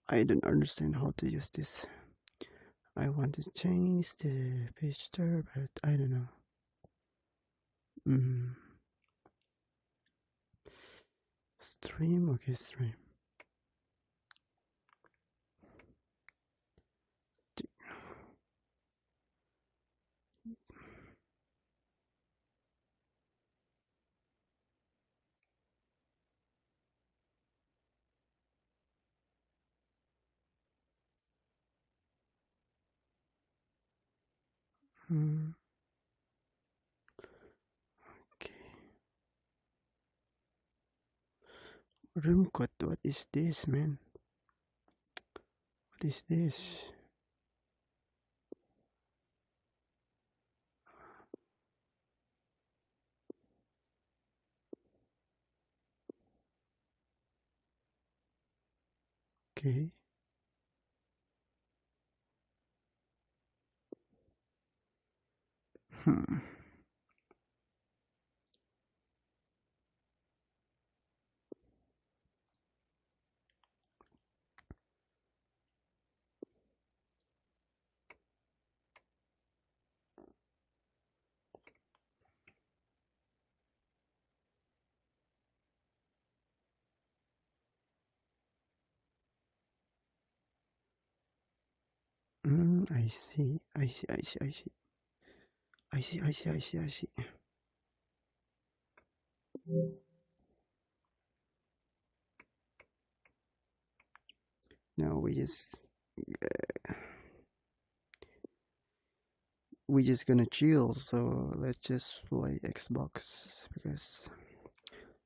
I don't understand how to use this. I want to change the picture, but I don't know. Mm. Stream, okay, stream. Mm. Okay. Room code, what is this, man? What is this? Okay. Hmm. I see. I see. I see. I see. I see. I see. I see. I see. Now we just gonna chill. So let's just play Xbox because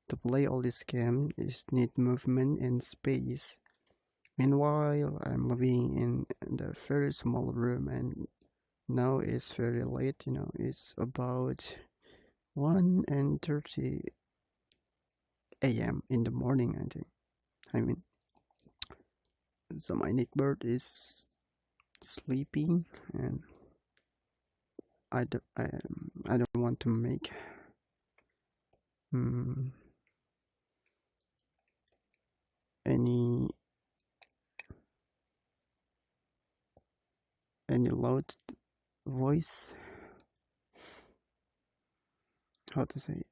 to play all this game is need movement and space. Meanwhile, I'm living in the very small room and now it's very late, it's about 1:30 a.m. in the morning, I think. I mean, so my neighbor is sleeping and I don't want to make um, any loud voice. How to say it?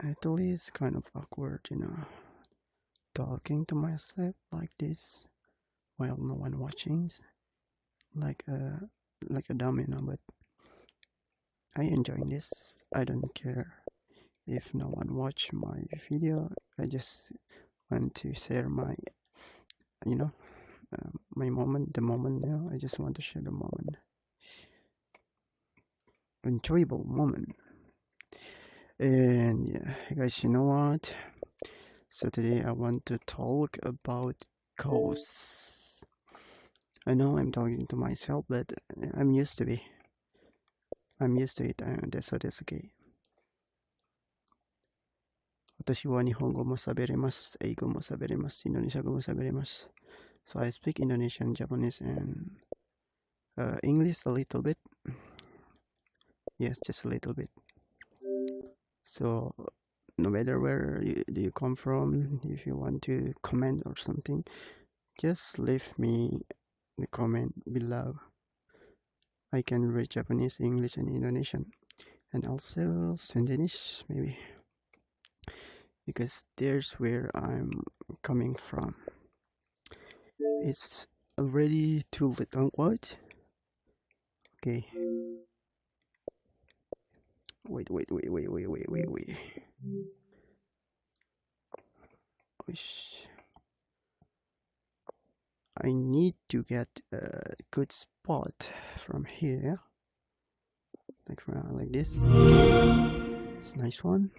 Actually, it's kind of awkward, talking to myself like this while no one watching, like a dummy, but I enjoy this. I don't care if no one watch my video. I just want to share my, you know, my moment, the moment. I just want to share the moment, enjoyable moment. And yeah, guys, you know what? So today I want to talk about ghosts. I know I'm talking to myself, but I'm used to it. I'm used to it, and that's okay. 私は日本語も喋れます。英語も喋れます。インドネシア語も喋れます。So I speak Indonesian, Japanese, and English a little bit. Yes, just a little bit. So no matter where do you come from, if you want to comment or something, just leave me the comment below. I can read Japanese, English, and Indonesian, and also Sundanese maybe, because there's where I'm coming from. It's already too late on what? Okay. Wait. Wish. I need to get a good spot from here, like this. It's a nice one.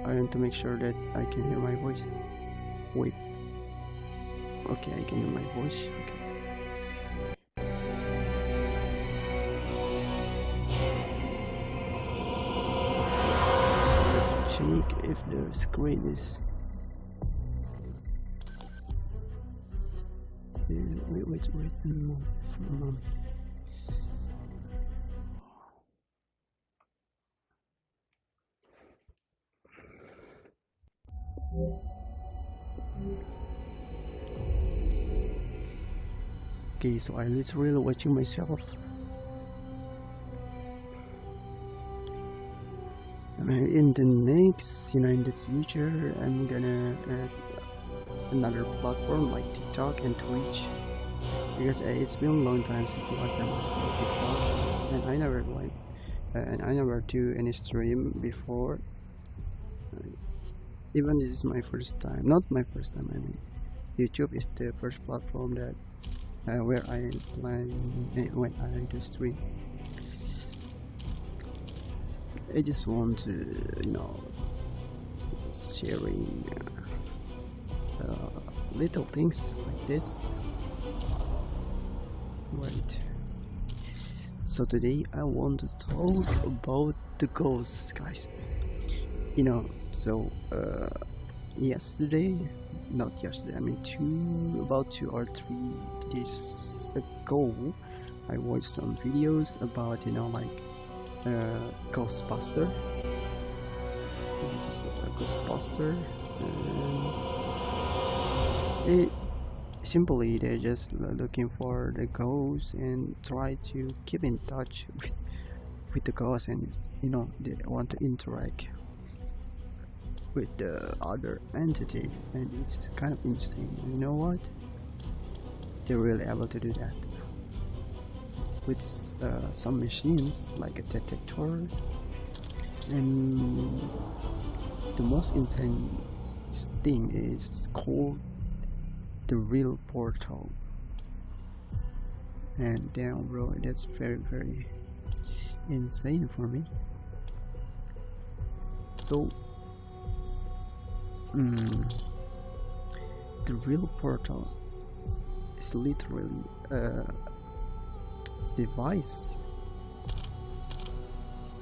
I want to make sure that I can hear my voice. Wait. Okay, I can hear my voice. Okay. Let's check if the screen is. Wait. For a moment. Okay, so I literally watching myself. In the next, in the future, I'm gonna add another platform like TikTok and Twitch, because it's been a long time since last time I played TikTok, and I never do any stream before. Even this is my first time, not my first time. I mean, YouTube is the first platform that where I play when I do stream. I just want to, sharing little things like this. Right. So today I want to talk about the ghosts, guys. So not yesterday, I mean about 2 or 3 days ago, I watched some videos about, Ghostbuster. Just a Ghostbuster. They're just looking for the ghosts and try to keep in touch with the ghosts, and they want to interact with the other entity, and it's kind of insane. You know what? They're really able to do that with some machines like a detector, and the most insane thing is called the real portal. And damn, bro, that's very, very insane for me. So the real portal is literally a device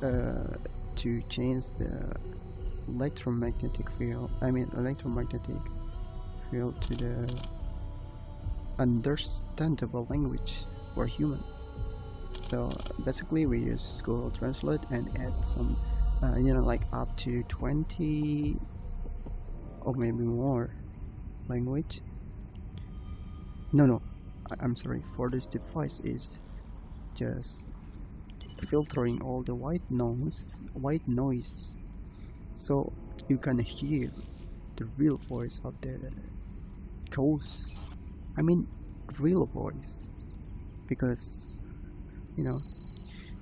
to change the electromagnetic field to the understandable language for human. So basically we use Google Translate and add some like up to 20 or maybe more language. I'm sorry, for this device is just filtering all the white noise, so you can hear the real voice of the ghost. I mean real voice, because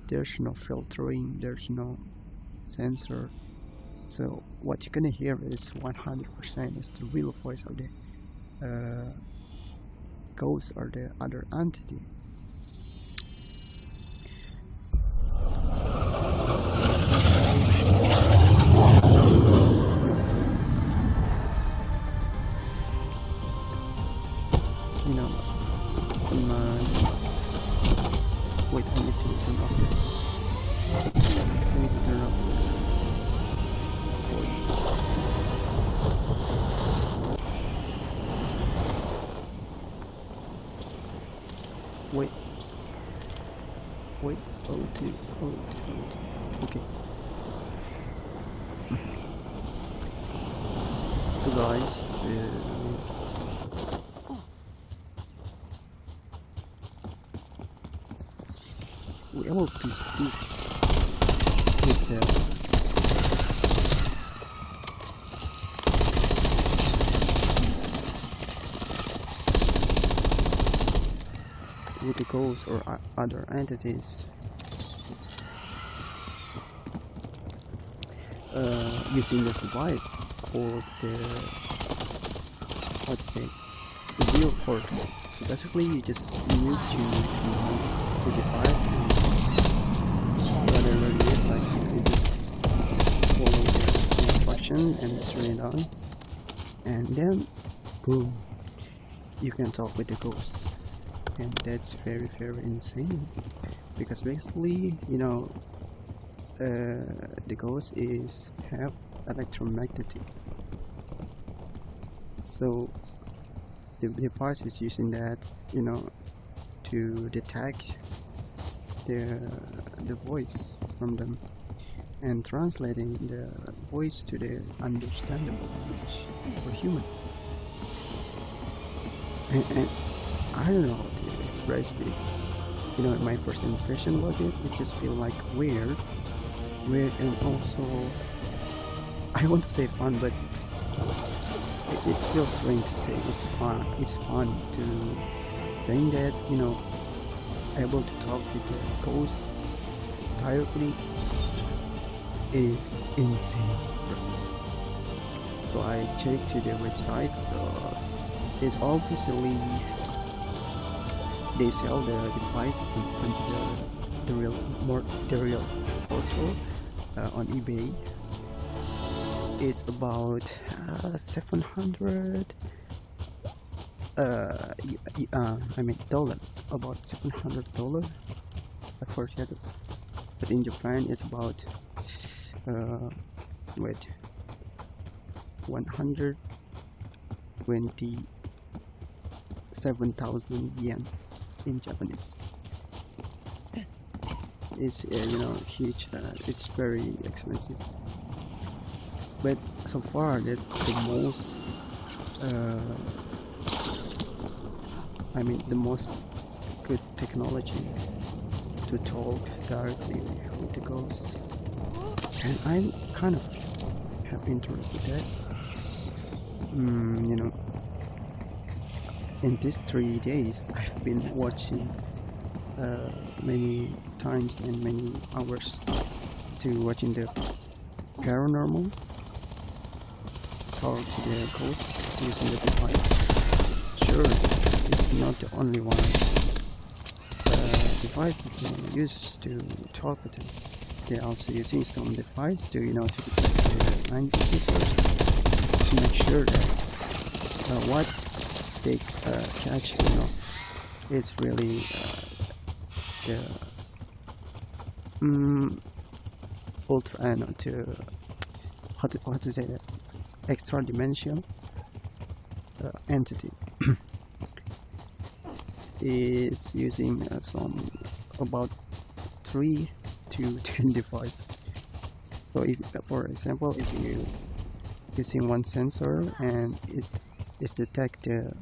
there's no filtering, there's no sensor, so what you're gonna hear is 100% is the real voice of the ghost or the other entity. Wait, I need to turn off the voice. Wait, hold it. Okay. So guys, we're able to speak with the ghosts or other entities using this device called the real portal. So basically you just need to move the device, and whatever you need, like you just follow the instruction and turn it on, and then boom, you can talk with the ghost. And that's very, very insane, because basically the ghost have electromagnetic, so the device is using that to detect the voice from them and translating the voice to the understandable language for human. And I don't know how to express this. You know, my first impression about this, it just feel like weird, and also I want to say fun, but it feels strange to say it's fun. It's fun to saying that, you know, able to talk with the ghost directly is insane. So I checked to their websites. It's officially they sell the device, the real photo on eBay. It's about 700 I mean dollar, about $700. I forget it. But in Japan it's about 127,000 yen in Japanese. It's you know, huge. It's very expensive. But so far that's the most the most good technology to talk directly with the ghosts, and I'm kind of have interest in that. You know, in these 3 days I've been watching many times and many hours to watching the paranormal, talk to the ghost using the device. Sure, it's not the only one device that you use to talk with them. They're also using some device to, you know, to detect the entity first, to make sure that what they catch, you know, is really the ultra to how to say that, extra dimensional entity. Is using some about 3 to 10 devices. So if, for example, if you using one sensor and it detect the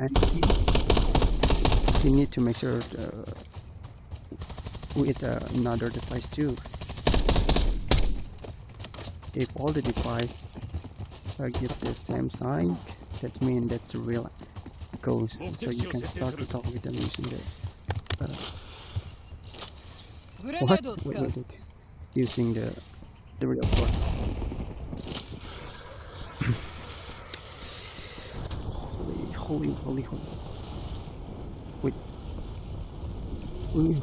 entity, you need to make sure with another device too. If all the devices give the same sign, that means that's a real ghost. So you can start to talk with them using the wait, using the real port. holy wait. Ooh.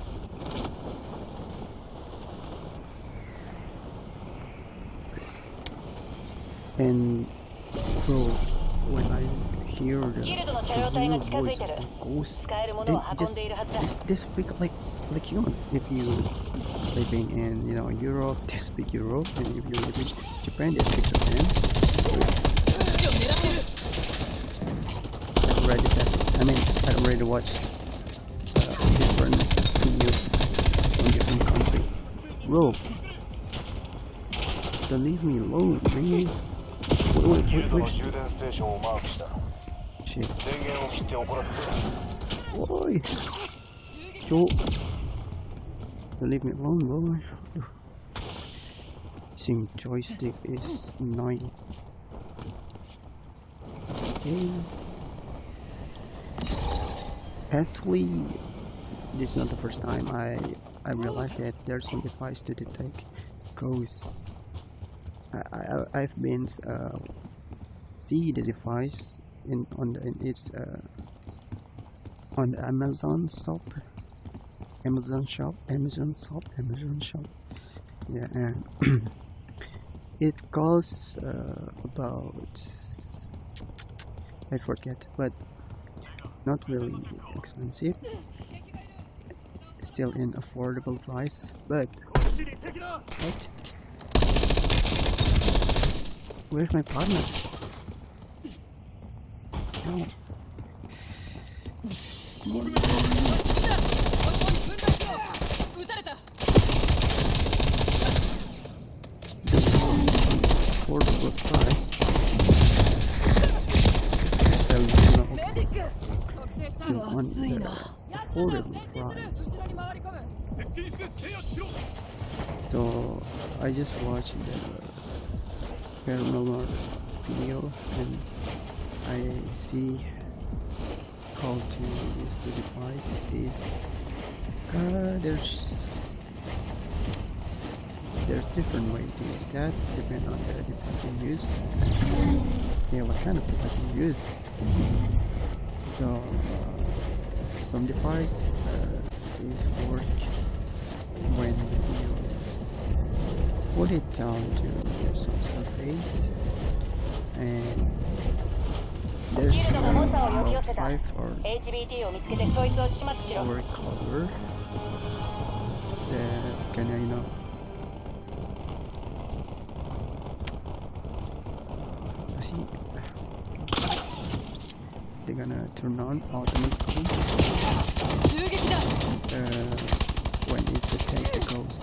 And bro, when I hear the real voice of the ghost, they speak like human. If you living in, you know, Europe, they speak Europe, and if you live in Japan, they speak Japan. I already tested. I already watched different videos from different country. Bro, don't leave me alone, man. Wait. Shit. Oi. Joe. Don't leave me alone, boy. Using joystick is annoying. Okay. Actually, this is not the first time I realized that there's some device to detect ghosts. I've been see the device on the Amazon shop. Yeah, and it costs about, I forget, but not really expensive. Still in affordable price, but what? Where's my partner? No. Affordable price. Okay. device. So I just watched the paranormal video and I see how to use the device is there's different way to use that depending on the device you use. Yeah, what kind of device you use. So some device is work when you put it down to some surface and there's about 5 or 4 color that can see they're gonna turn on automatically when is the tank goes.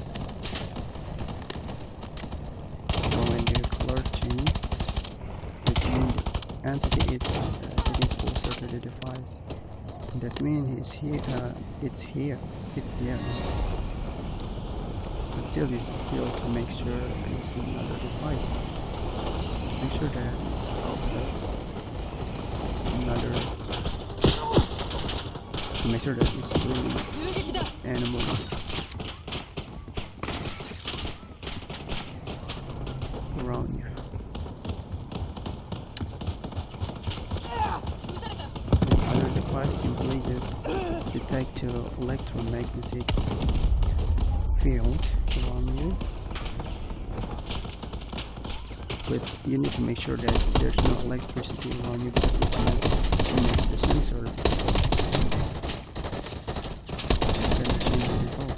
So when the color changes, it means the entity is getting closer to the device. And that means it's here. It's there. But still, to make sure it's another device. Make sure that it's another. Make sure that it's really animal. Around you. The other device simply just detect the electromagnetic field around you. But you need to make sure that there's no electricity around you because it's going to miss the sensor. Then change the result.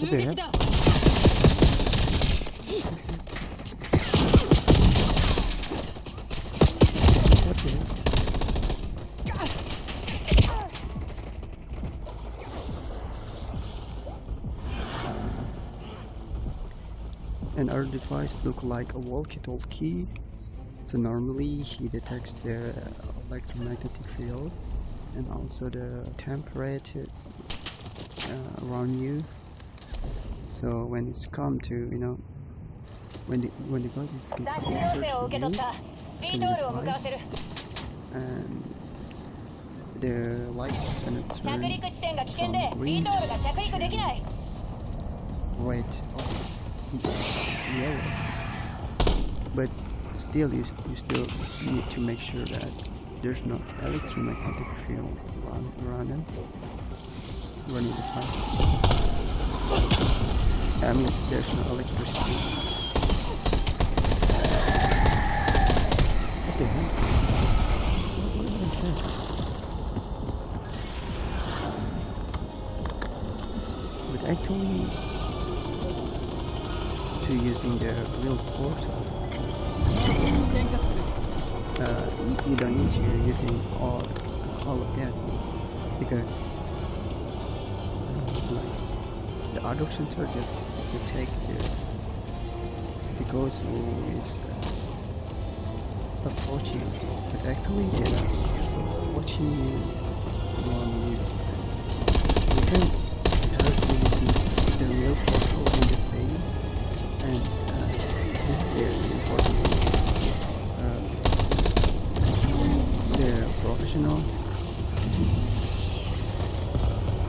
Okay. Okay. And our device look like a walkie-talkie. So normally he detects the electromagnetic field and also the temperature around you. So when it's come to when the ghost is getting closer to you, to the device, and the lights gonna turn from green to red or yellow. But still, you still need to make sure that there's no electromagnetic field around them running the device. I mean, there's no electricity. What the heck? What is that? But actually, to using the real force, you don't need to using all of that because the other sensor just detect the ghost who is approaching us, but actually they are also watching you around you. You can directly using the real portal in the same, and this is the important thing. The professionals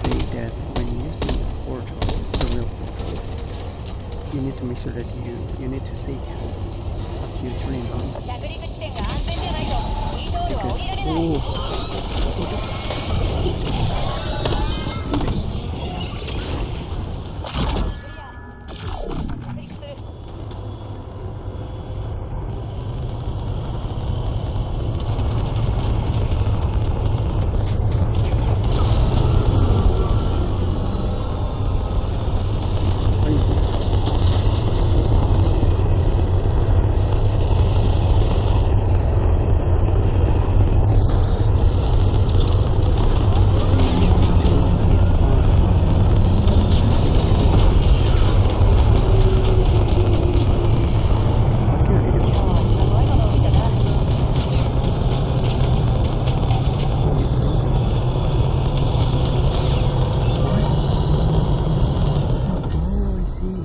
think that when you're using the portal, the real portal, you need to make sure that you need to see after you turn it on. see.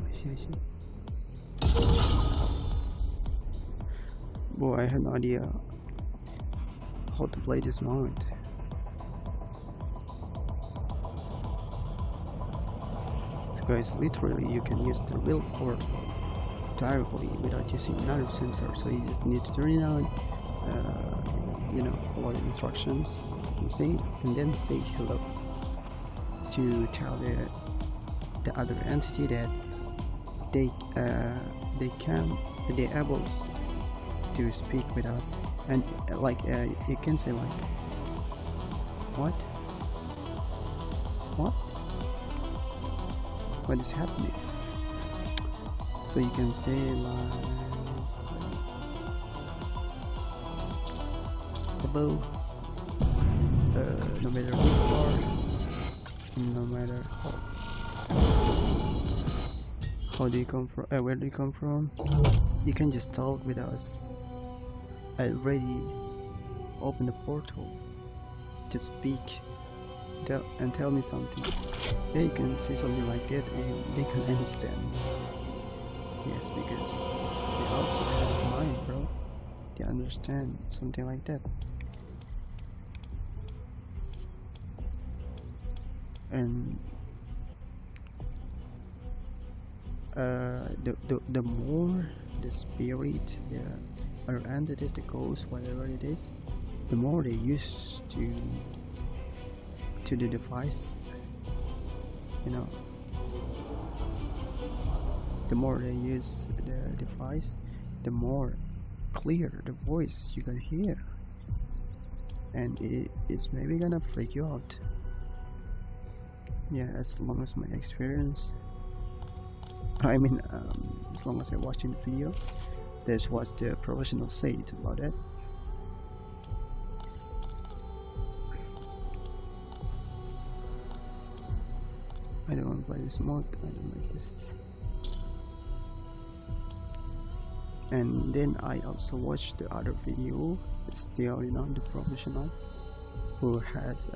I see. Boy, I have no idea how to play this mode. So guys, literally you can use the real port directly without using another sensor, so you just need to turn it on, follow the instructions, and then say hello to tell the other entity that they're able to speak with us, and you can say like what is happening. So you can say like hello, no matter who you are, no matter how do you come from, where do you come from, you can just talk with us. I already opened the portal to speak and tell me something. Yeah, you can say something like that and they can understand. Yes, because they also have a mind, bro. They understand something like that. And the more the spirit, or entities, the ghost, whatever it is, the more they use to the device, the more they use the device, the more clear the voice you can hear, and it's maybe gonna freak you out. Yeah, as long as my experience, as long as I watching the video, that's what the professionals say about that. I don't want to play this mode. I don't like this. And then I also watched the other video, still, the professional who has,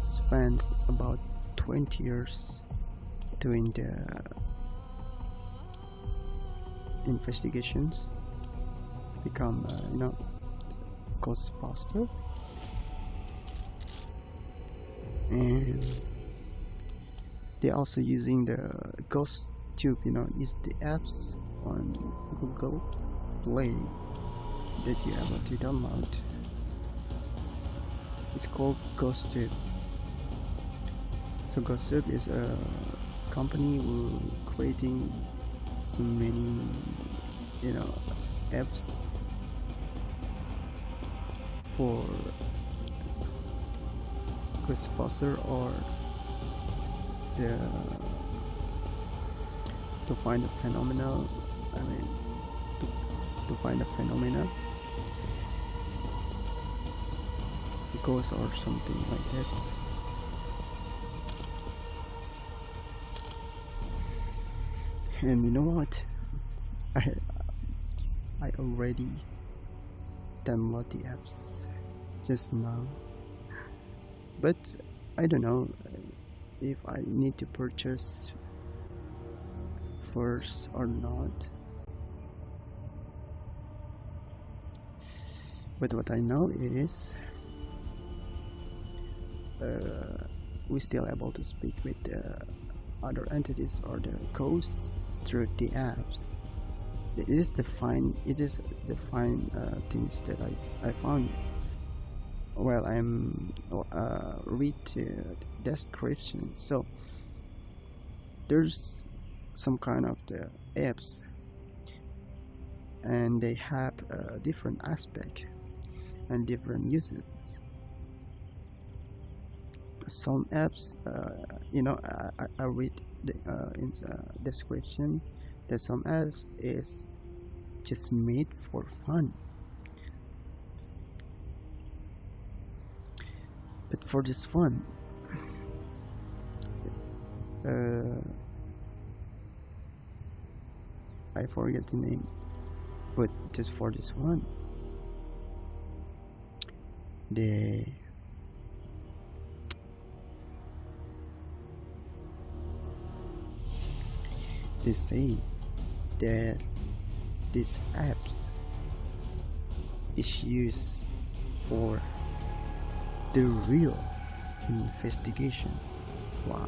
spends about 20 years doing the investigations, become, Ghostbuster. And they're also using the Ghost Tube, is the apps on Google Play that you have to download. It's called Ghost Tube. So Ghost Tube is a company who creating so many, apps for Ghostbuster, or to find a phenomenal, to find a phenomena, ghost or something like that. And you know what? I already download the apps just now, but I don't know if I need to purchase first or not. But what I know is we're still able to speak with the other entities or the ghosts through the apps. It is the fine things that I found while I'm read the description. So there's some kind of the apps, and they have a different aspect and different uses. Some apps, I read in the description that some apps is just made for fun, but for this fun, I forget the name, but just for this one, they say that this app is used for the real investigation. Wow.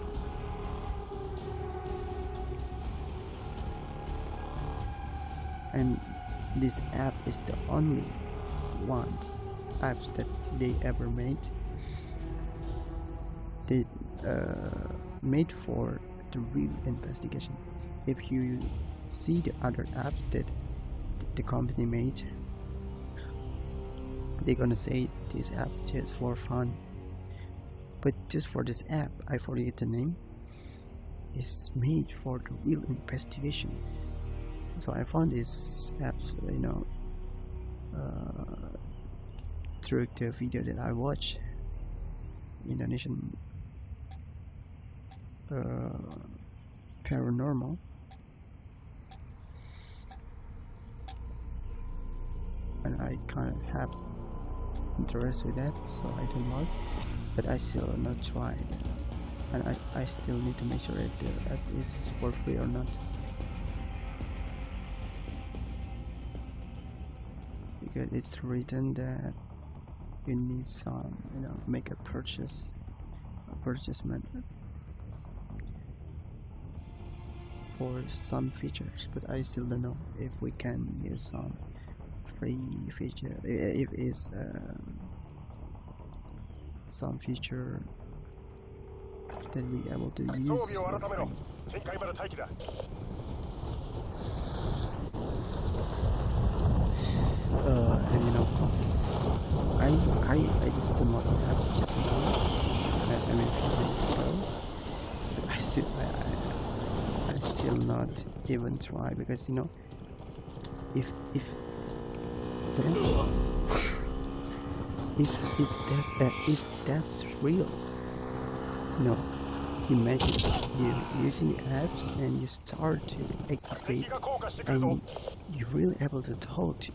And this app is the only one apps that they ever made. They made for the real investigation. If you see the other apps that the company made, they're gonna say this app just for fun. But just for this app, I forget the name, is made for the real investigation. So I found this app, through the video that I watched, Indonesian paranormal. And I kind of have interest with that, so I download, but I still not tried, and I still need to make sure if the app is for free or not, because it's written that you need some, make a purchase method for some features, but I still don't know if we can use some free feature, if it's some feature that we able to use for free. And I just downloaded the apps just now, a few days ago, but I still not even try, because if that's real, imagine you using the apps and you start to activate, and you're really able to talk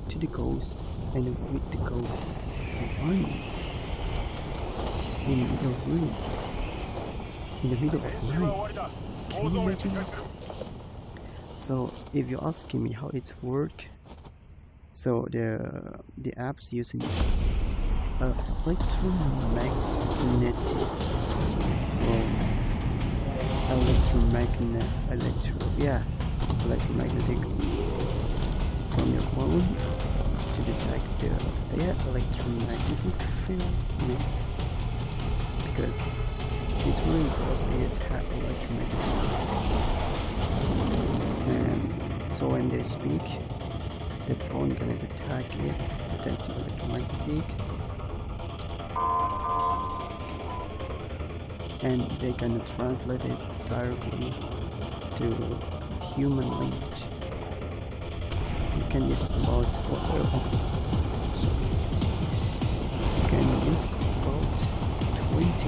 to the ghosts and with the ghosts around you in your room in the middle of night. Can you imagine that? So if you're asking me how it's work, so the apps using electromagnetic from your phone to detect the electromagnetic field, because it really goes is have electromagnetic, and so when they speak, the phone gonna detect the electromagnetic, and they gonna translate it directly to human language. You can use about 20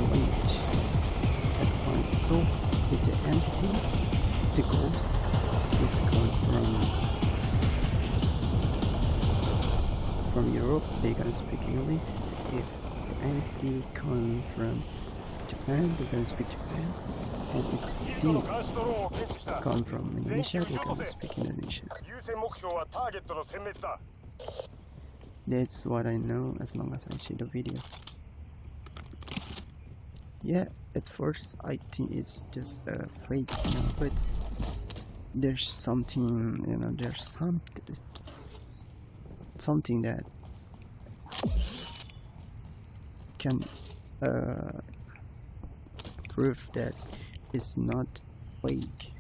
languages at once. So if the entity, the ghost, is coming from Europe, they're gonna speak English. If the entity comes from Japan, they're gonna speak Japan, and if they come from Indonesia, they're gonna speak Indonesian. That's what I know as long as I see the video. Yeah, at first I think it's just a fake, but there's something, there's something that can prove that it's not fake.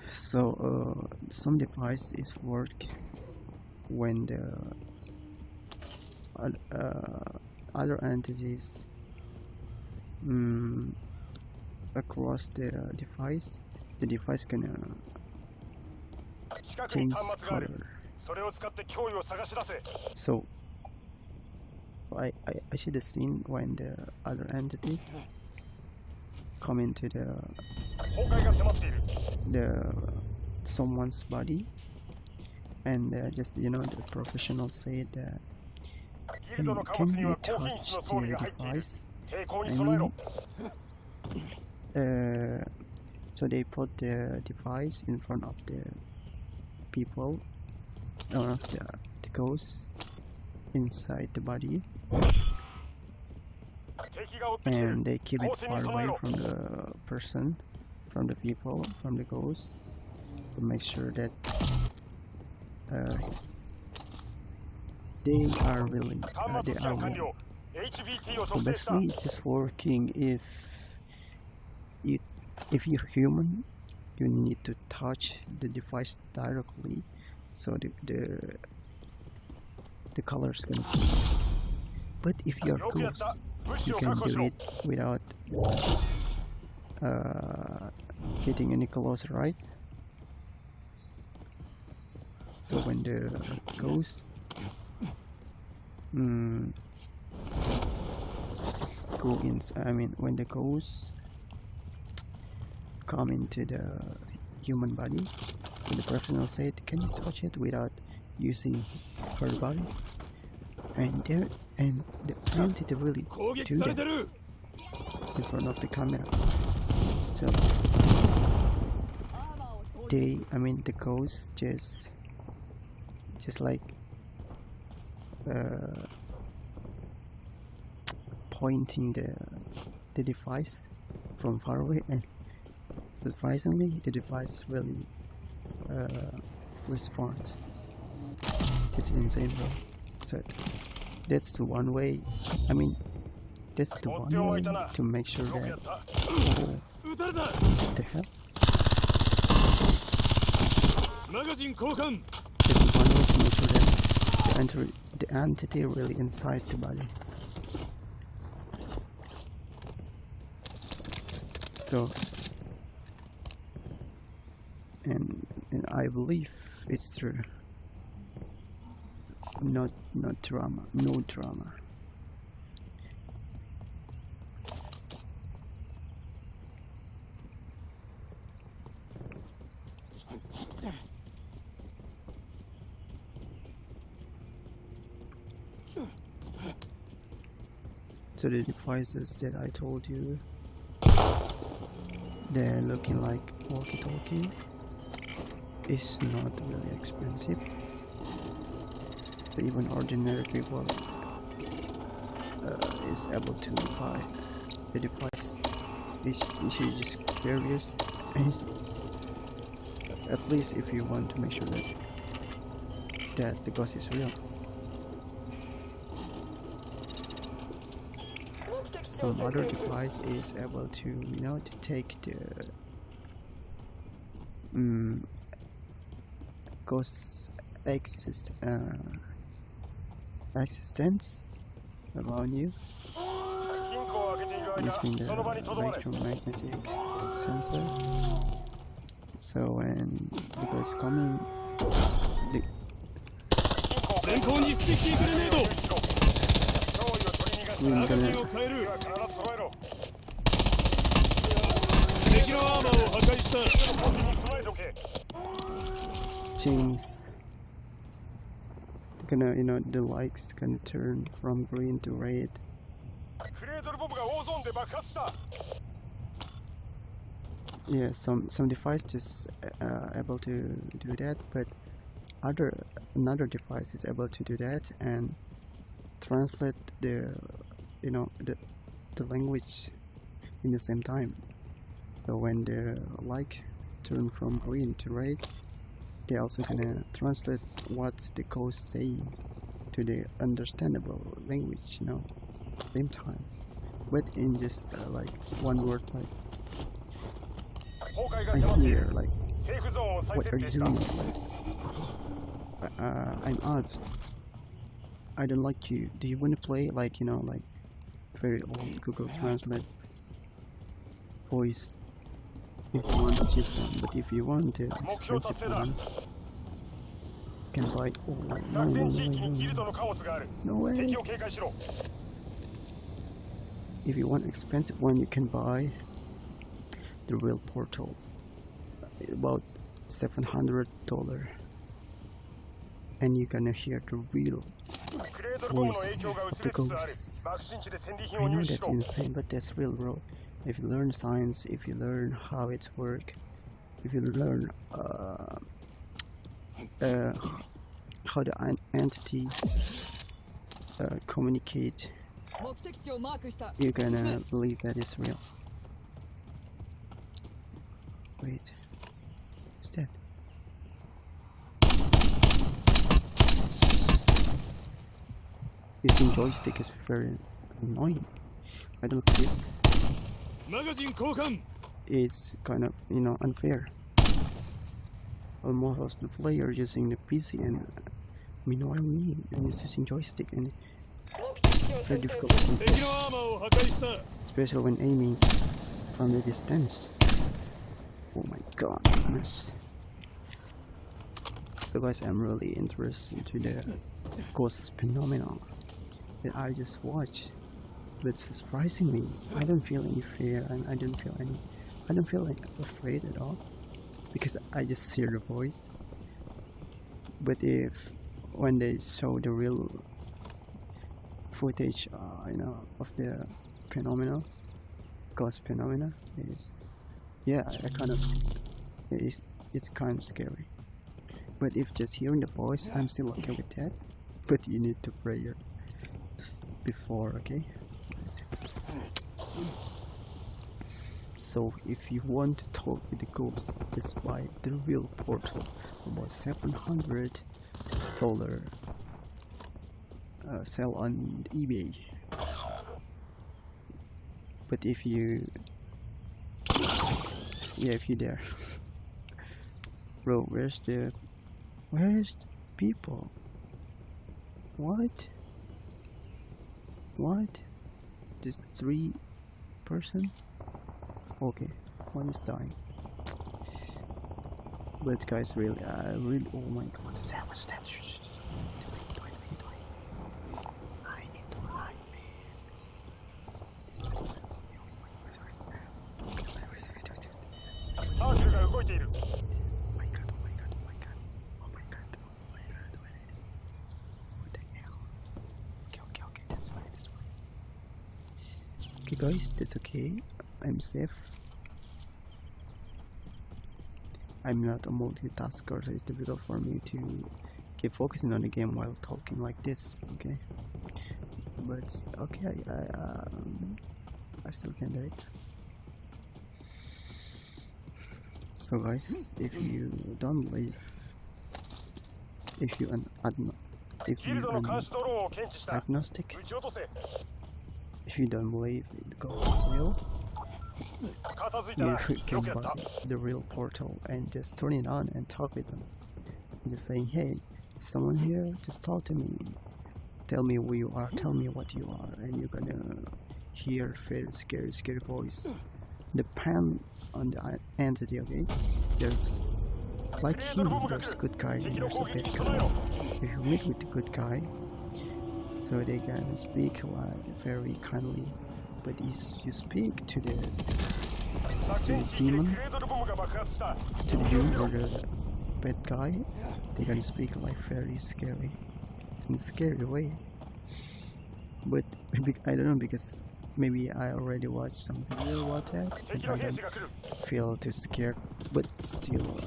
So some device is work when the other entities across the device gonna change color. So I see the scene when the other entities come into the someone's body, and just the professional say that Hey, can you touch the device? I mean, so they put the device in front of the people, or of the ghost inside the body, and they keep it far away from the person, from the people, from the ghost, to make sure that they are real. So basically, it's just working if you're human, you need to touch the device directly, so the colors gonna change. But if you're ghost, you can do it without getting any closer, right? So when the ghost go in, when the ghosts come into the human body, the professional said, "Can you touch it without using her body?" And the entity really do that in front of the camera. So the ghosts just like pointing the device from far away, and surprisingly the device really responds. That's insane, bro. So that's the one way. That's the one way to make sure that what the hell? That's the one way to make sure that the entity really inside the body. So, and I believe it's true. Not drama, no drama. So the devices that I told you, they're looking like walkie-talkie. It's not really expensive. So even ordinary people is able to buy the device. It's just curious, and at least if you want to make sure that the ghost is real. Some other device is able to to take the ghost existence around you using the electromagnetic sensor. So when the ghost coming, we're gonna change. The lights gonna turn from green to red. Yeah, some device just able to do that, but another device is able to do that and translate the language in the same time. So when the light turn from green to red, they also gonna translate what the ghost says to the understandable language, same time, but in just like one word, like I hear like, what are you doing? Like, I'm out. I don't like you. Do you want to play? Like like very old Google Translate voice. If you want a cheap one, but if you want an expensive one, you can buy. Oh, no way. If you want expensive one, you can buy the real portal, about $700. and you're gonna hear the real voice of the ghost. I know that's insane, but that's real, bro. If you learn science, if you learn how it's work, if you learn how the entity communicate, you're gonna believe that it's real. Wait, what's that? Using joystick is very annoying. I don't like this. It's kind of, unfair. Most of the players using the PC and meanwhile me and it's using joystick and very difficult to control, especially when aiming from the distance. Oh my goodness. So guys, I'm really interested to the ghost phenomenon that I just watched, but surprisingly I don't feel any fear and I don't feel like afraid at all, because I just hear the voice. But if when they show the real footage of the phenomena, ghost phenomena, it's kind of scary. But if just hearing the voice, I'm still okay with that. But you need to pray before, okay? So if you want to talk with the ghost, just buy the real portal, about $700 sell on eBay. But if you there bro, where's the people? What just 3 person? Okay, one is dying. But guys, really, oh my god, what's that? I need to hide, Okay guys, that's okay. I'm safe. I'm not a multitasker, so it's difficult for me to keep focusing on the game while talking like this, okay? But okay, I still can do it. So guys, if you don't believe, if you agnostic, if you don't believe the ghost is real, you can buy the real portal and just turn it on and talk with them. Just saying, hey, is someone here? Just talk to me. Tell me who you are. Tell me what you are. And you're gonna hear very scary voice. Depend on the entity, okay? There's like him, there's good guy and there's a bad guy. If you meet with the good guy, so they can speak very kindly, but if you speak to the demon, to the demon or the bad guy, they're gonna speak like very scary, in a scary way. But I don't know, because maybe I already watched some video about that and I don't feel too scared, but still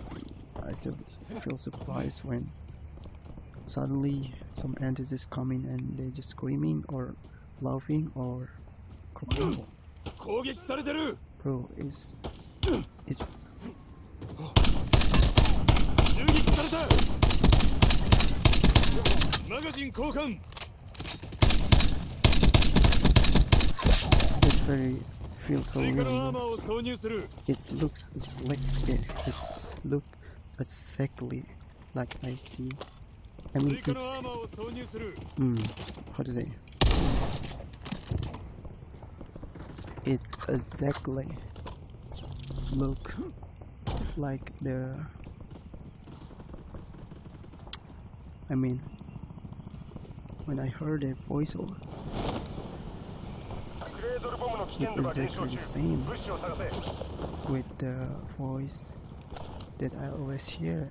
I still feel surprised when suddenly some entities coming and they just screaming or laughing or crying. Bro, it's very feels so real. It looks exactly like I see. I mean, it's how to say? It's exactly look like the. I mean, when I heard a voiceover, it's exactly the same with the voice that I always hear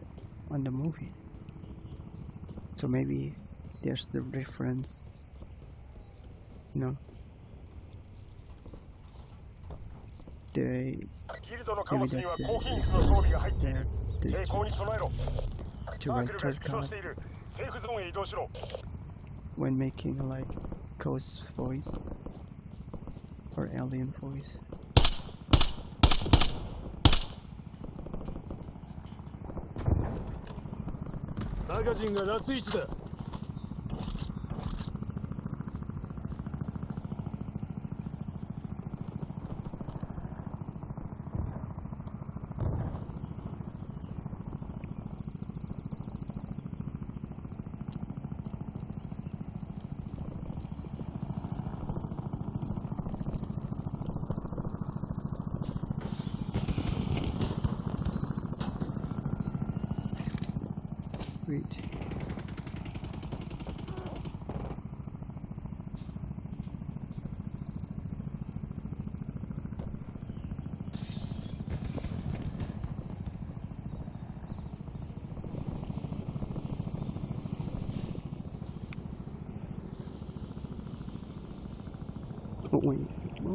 on the movie. So maybe there's the reference, you know. Maybe that's the reference there to write third card when making like ghost voice or alien voice. Wait. Oh wait. No.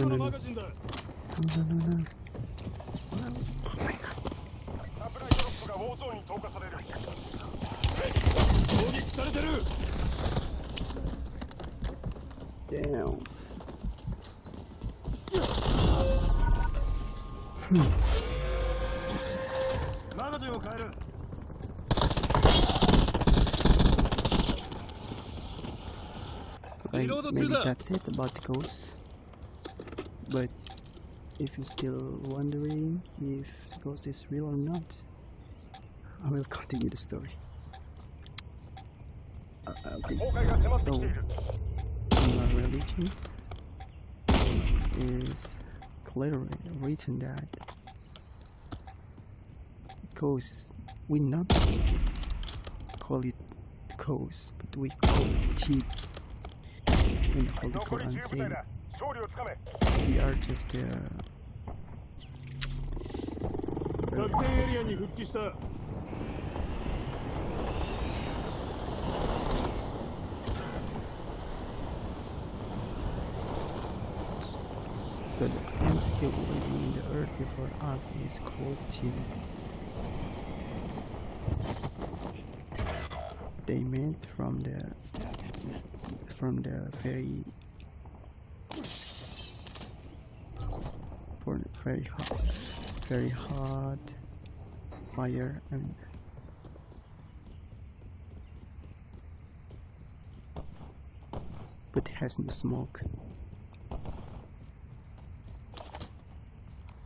No. Oh my god. Damn. Maybe that's it about the ghosts. But if you're still wondering if the ghost is real or not, I will continue the story. Okay, so in our religions is clearly written that ghosts, we not call it ghosts, but we call it jinn. In the Holy Quran saying we are just so the entity living in the earth before us is called jinn. They made from the very hot fire and but it has no smoke.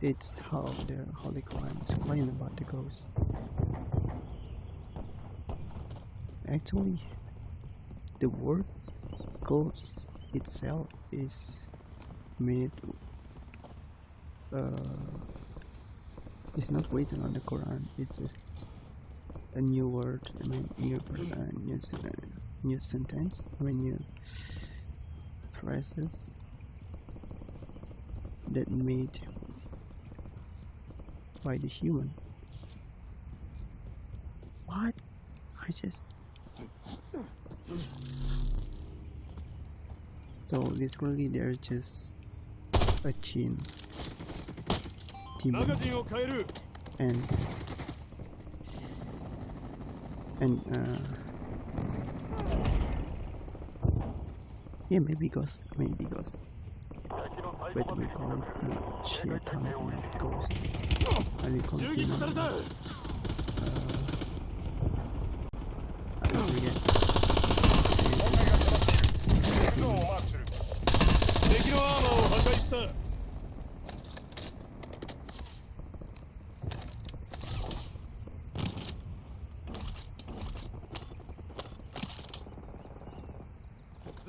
It's how the Holy Quran explains about the ghost. Actually, the word ghost itself is made it's not written on the Quran. It's just a new word. I mean, new sentence. I mean, new phrases that made by the human. What? So literally, there's just a jinn demon and yeah, maybe ghost, but we call it shaitan, not ghost, and we call it demon. I forget.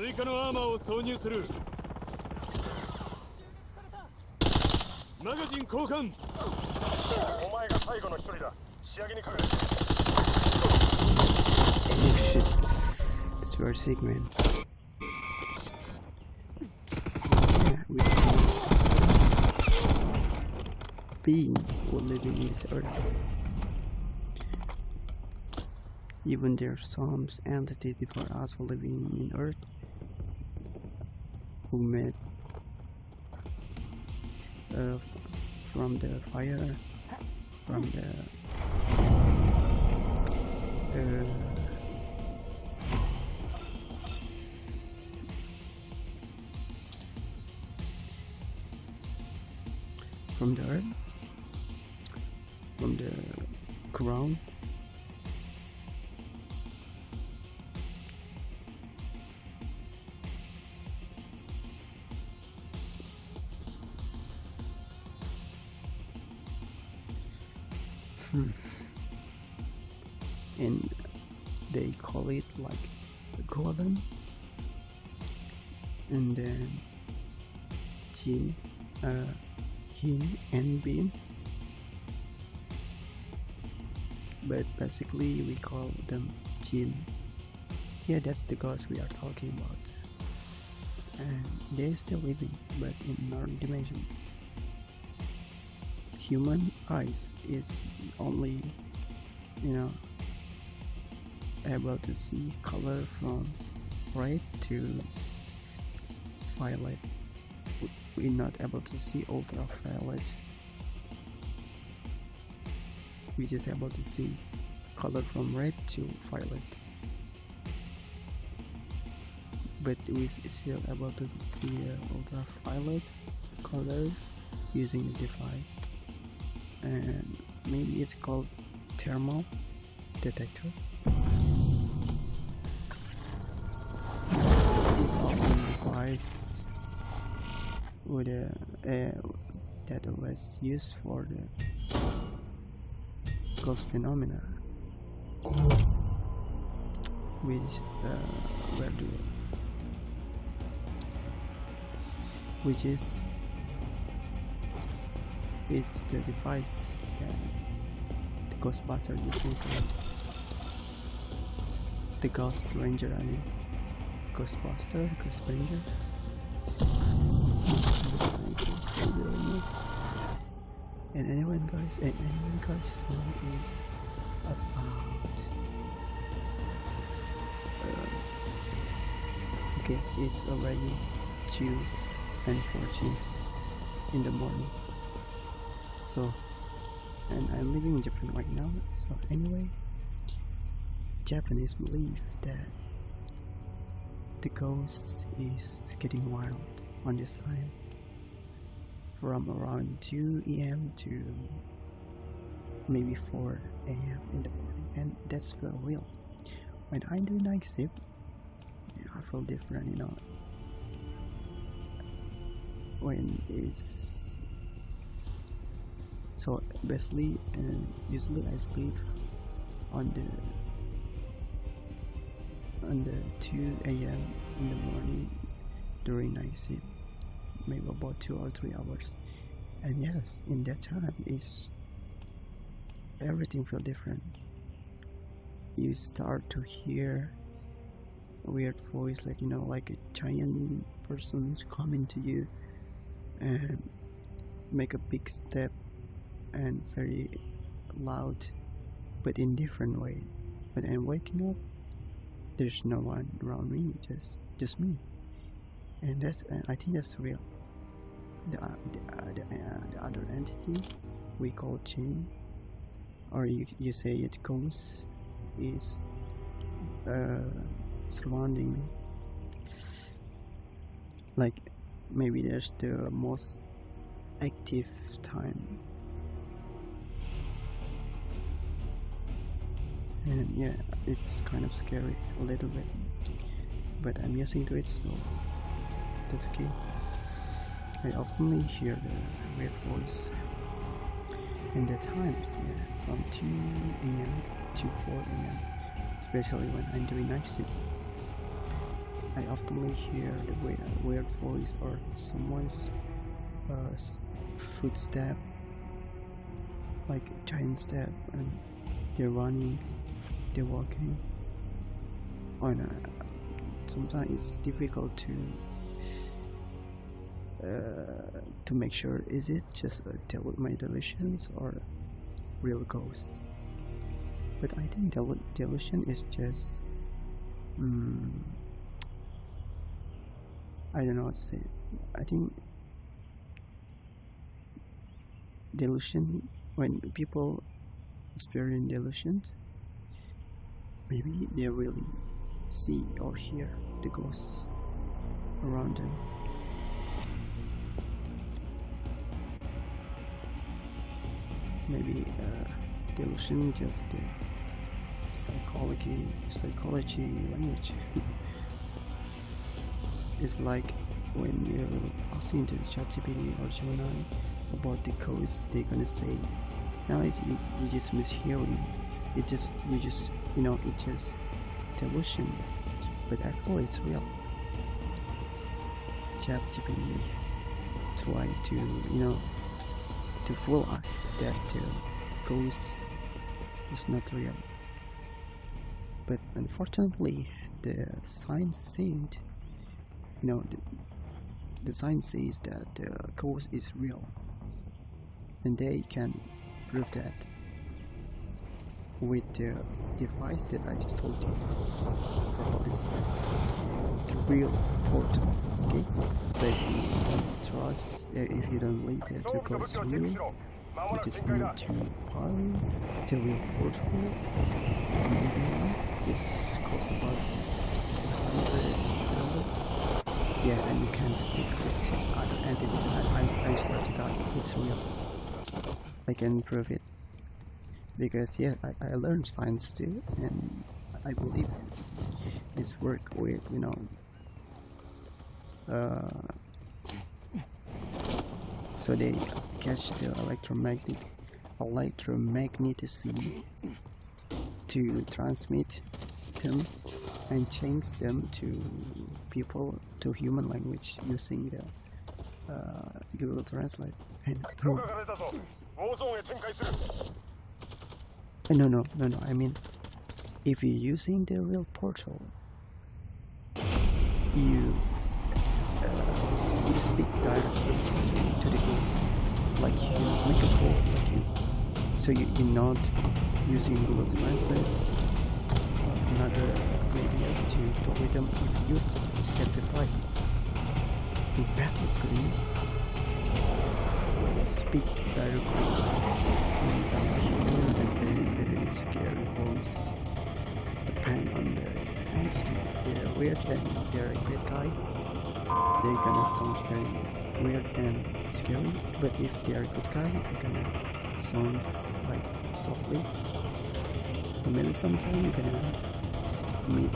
追加のアーマーを挿入する。マガジン交換。お前が最後の一人だ。仕上げにかかる。 Oh shit. That's very sick, man. Yeah, we being who living in this earth. Even there are some entities before us who living in earth who made from the fire, from the earth, from the ground. And they call it like a golem, and then Jin, Hin and Bin, but basically we call them Jin. Yeah, that's the ghost we are talking about, and they're still living, but in our dimension. Human eyes is only, able to see color from red to violet. We're not able to see ultraviolet. We're just able to see color from red to violet. But we're still able to see the ultraviolet color using the device. And maybe it's called thermal detector. It's also a device with that was used for the ghost phenomena, which is it's the device that the Ghostbuster using for the Ghost Ranger. I mean, Ghostbuster, Ghost Ranger. And anyway, guys, know is about. Okay, it's already 2:14 in the morning. So, and I'm living in Japan right now. So anyway, Japanese believe that the ghost is getting wild on this time from around 2 a.m. to maybe 4 a.m. in the morning, and that's for real. When I do night shift, I feel different, when it's so basically, usually I sleep on the 2 a.m. in the morning during night shift, maybe about 2 or 3 hours. And yes, in that time everything feel different. You start to hear a weird voice, like a giant person's coming to you and make a big step and very loud, but in different way. But I'm waking up, there's no one around me, just me, and I think that's real. The other entity we call Jin, or you say it ghost, is surrounding me. Like maybe there's the most active time, and yeah, it's kind of scary a little bit, but I'm using to it, so that's okay. I often hear the weird voice in the times, from 2 a.m. to 4 a.m., especially when I'm doing night shift. I often hear the weird voice or someone's footstep, like a giant step, and they're running, they're walking. And sometimes it's difficult to make sure, is it just my delusions or real ghosts? But I think delusion is just I don't know what to say. I think delusion, when people experience delusions, maybe they really see or hear the ghosts around them. Maybe delusion just the psychology language. It's like when you ask into ChatGPT or Gemini about the codes, they're gonna say, now you just mishearing. It's just delusion, but actually it's real. ChatGPT try to fool us that the ghost is not real. But unfortunately, the science said, the science says that the ghost is real, and they can prove that with the device that I just told you. Called this the real portal. Okay, so if you don't trust, if you don't believe that the ghost is real, you just need to power the real portal. This costs about $700. Yeah, and you can speak with other entities. I swear to God, it's real. I can prove it. Because yeah, I learned science too, and I believe it's work with so they catch the electromagneticity to transmit them and change them to human language using the Google Translate. And no, I mean, if you're using the real portal, you speak directly to the ghost, like you make a call, so you're not using Google Translate or another media to talk with them. If you use that device, you basically speak directly to them. And you hear a very scary voice. Depend on the entity. If they're weird and if they're a bad guy, they're gonna sound very weird and scary. But if they're a good guy, they're gonna sound like softly. Or maybe sometime you're gonna meet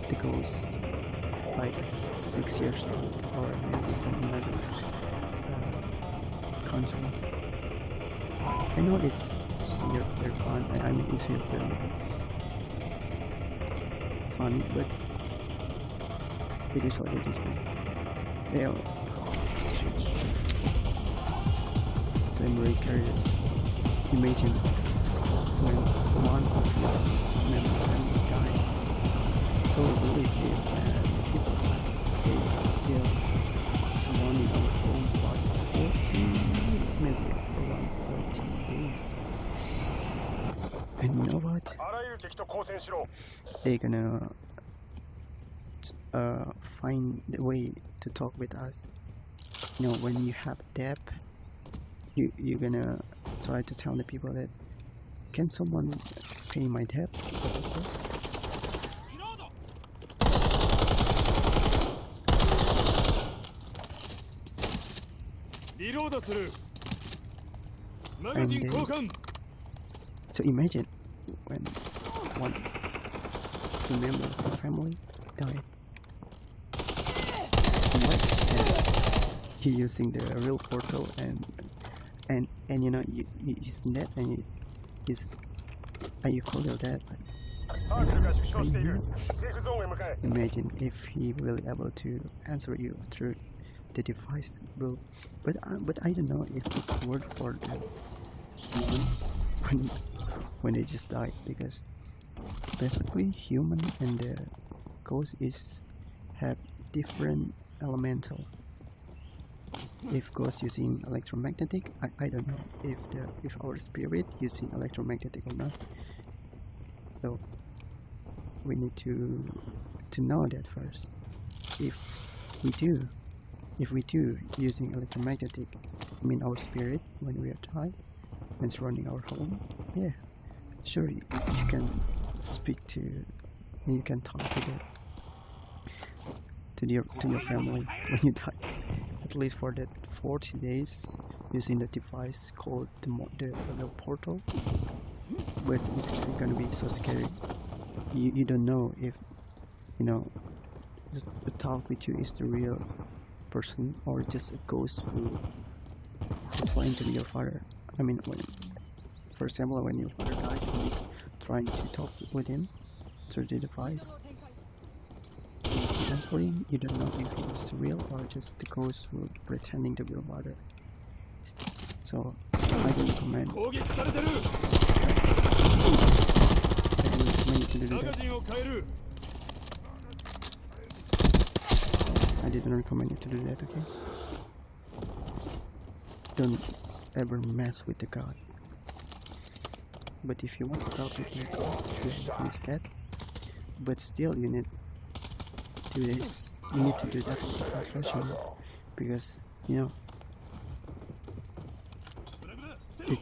the ghost like 6 years old, or maybe from another country. I know it's very fun. I mean, it's very funny, but it is what it is, man. Yeah. Shit. So I'm very curious. Imagine when one of your family died. So I believe if people die, they still surrounding our home about 40 days. And you know what? They're gonna find the way to talk with us. When you have debt, you're gonna try to tell the people that, can someone pay my debt? So imagine when one member of your family died. You're using the real portal and you use net and you call your dad, like, bring him. Imagine if he really able to answer you through the device, bro. But I don't know if it's word for the human when they just died, because basically human and the ghost have different elemental. If ghost using electromagnetic, I don't know if our spirit using electromagnetic or not. So we need to know that first. If we do using electromagnetic, I mean our spirit when we are tired and surrounding our home, yeah, sure you can speak to, you can talk to your family when you die. At least for that 40 days using the device called the portal. But it's gonna be so scary. You don't know if the talk with you is the real person or just a ghost who trying to be your father. I mean, for example, when your father died, you trying to talk with him through the device. Answering, you don't know if it's real or just the ghost who pretending to be your father. So I don't recommend you to do that. I didn't recommend you to do that, okay? Don't ever mess with the god. But if you want to talk with your ghost, use that. But still, you need to do this. You need to do that professional, because the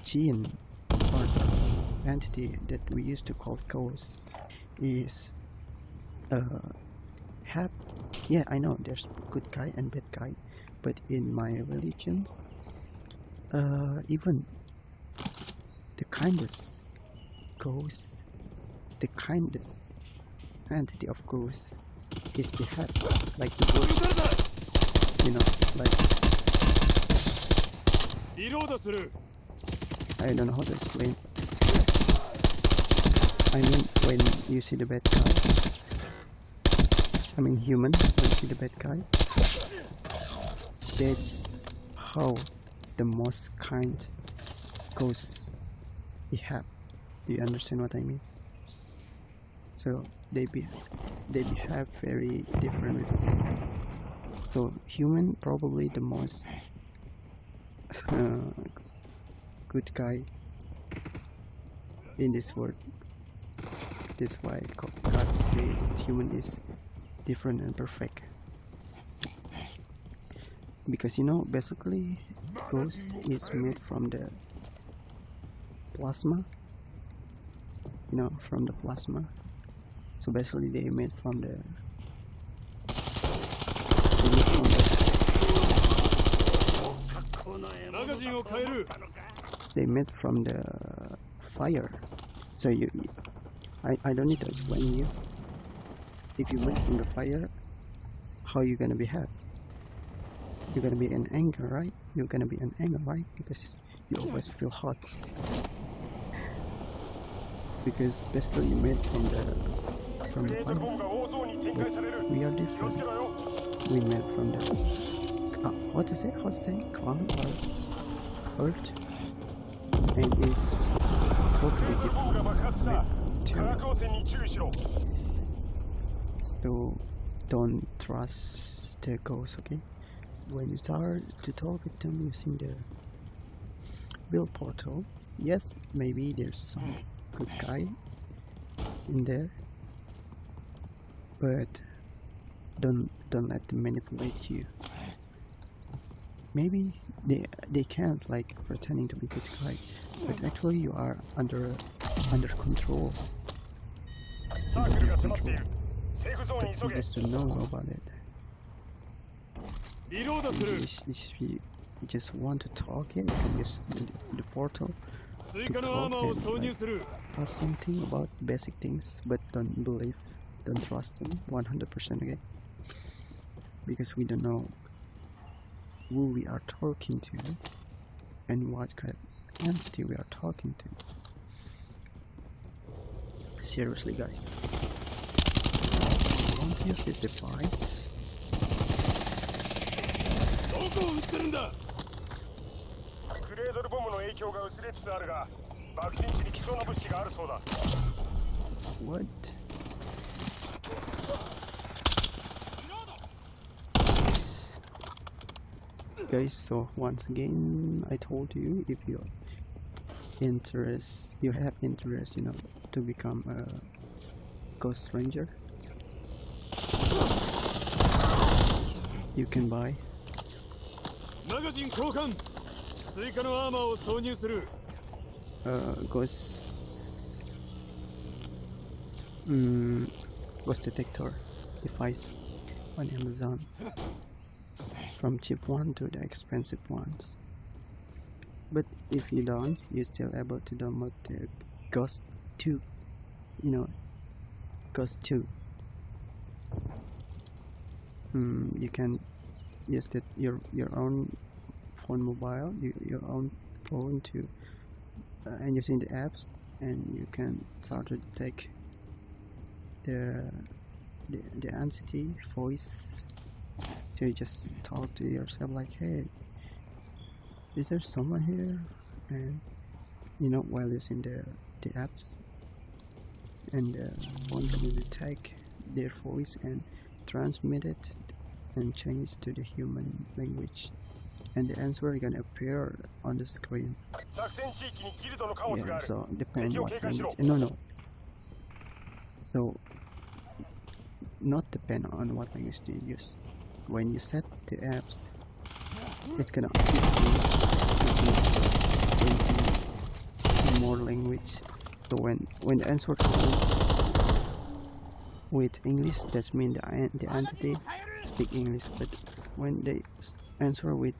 gene or entity that we used to call ghost is yeah, I know there's good guy and bad guy, but in my religions, even the kindest ghost, the kindest entity of ghost is bad, like the worst, like I don't know how to explain. I mean, when you see the bad guy, I mean human, when you see the bad guy, that's how the most kind ghosts behave. Do you understand what I mean? So they behave very different with us. So human probably the most good guy in this world. That's why God say that human is different and perfect. Because basically ghost is made from the plasma. From the plasma. So basically they made from the fire. So I don't need to explain you. If you made from the fire, how you gonna behave? You're gonna be in anger, right? You're gonna be in anger, right? Because you always feel hot. Because basically you made from the fire. But we are different. We made from the what to say? Ground or earth, and it's totally different material. So don't trust the ghost, okay? When you start to talk with them using the real portal, yes, maybe there's some good guy in there, but don't let them manipulate you. Maybe they can't, like, pretending to be good guy, but actually you are under control. But you just don't know about it. If you just want to talk, yeah, you can use the portal to talk and ask something about basic things, but don't trust them 100%, okay? Because we don't know who we are talking to and what kind of entity we are talking to. seriously, guys. Don't use this device. どこを撃ってるんだ。クレードルボムの影響が薄れつつあるが、爆心地に貴重な物資があるそうだ。What? Guys, so once again, I told you, if you have interest, to become a ghost ranger, you can buy. マガジン交換。追加のアーマーを挿入する。Ghost detector device on Amazon, from cheap one to the expensive ones. But if you don't, you're still able to download the Ghost 2. Ghost 2. You can use your own phone mobile, your own phone to, and using the apps, and you can start to detect the entity voice. So you just talk to yourself like, hey, is there someone here? And while using the apps, and the phone will detect their voice and transmit it and change to the human language, and the answer is gonna appear on the screen. Yeah, so depend what language. No. So not depend on what language you use. When you set the apps, it's gonna keep you using 20 more language. So when the answer comes with English, that means the entity speak English. But when they answer with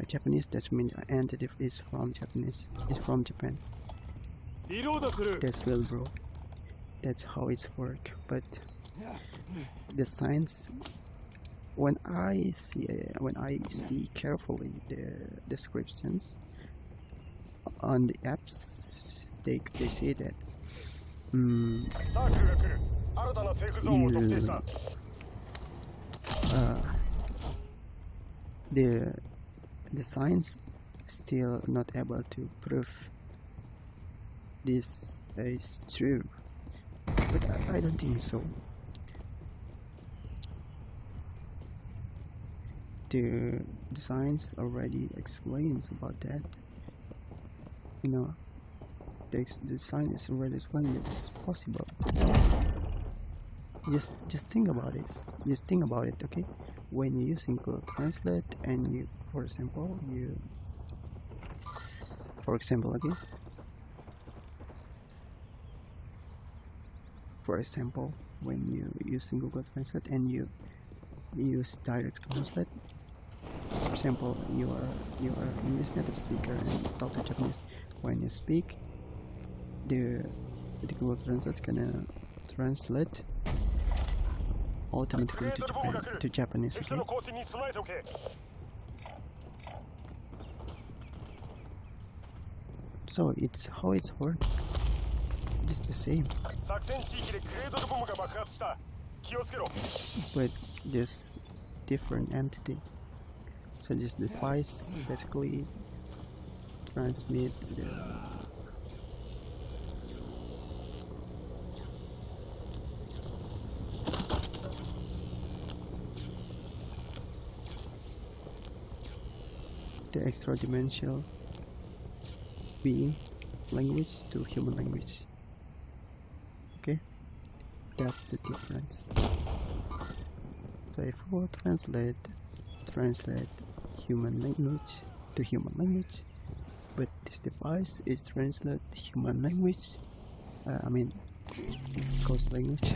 Japanese, that means the entity is from Japanese. It's from Japan. That's real, bro. That's how it's work. But the science, when I see carefully the descriptions on the apps, they say that the science still not able to prove this is true, but I don't think so. The science already explains about that. The science already explained that it's possible. Just think about it. Just think about it, okay? When you use Google Translate and you, for example, okay? For example, when you use Google Translate and you use direct translate. For example, you are English native speaker and talk to Japanese. When you speak, the Google Translate is gonna translate automatically to Japanese. Okay. So it's how it's work. Just the same. But just different entity. So this device basically transmit the extra dimensional being language to human language. Okay, that's the difference. So if we will translate human language to human language, but this device is translate human language, ghost language,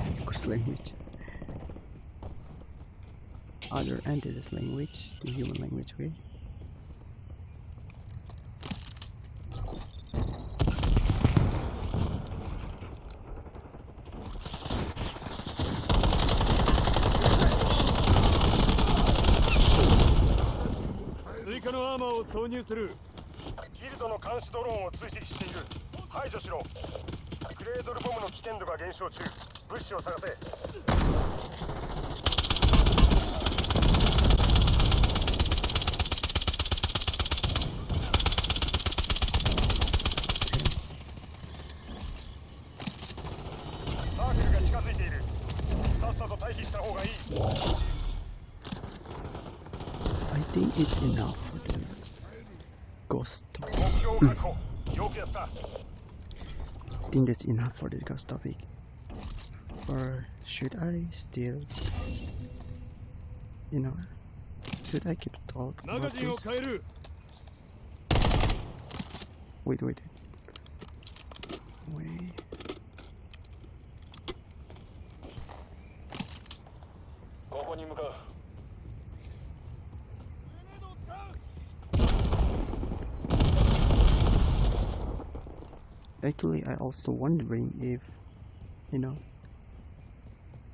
other entities language to human language, okay? クレードルボムの危険度が減少中。物資を探せ。サークルが近づいている。さっさと退避した方がいい。I think it's enough for the ghost. 目標を確保。よくやった。I think that's enough for the ghost topic. Or should I still, should I keep talking マガ about ジンを this? 変える。 Wait. ここに向かう。 Actually, I also wondering if,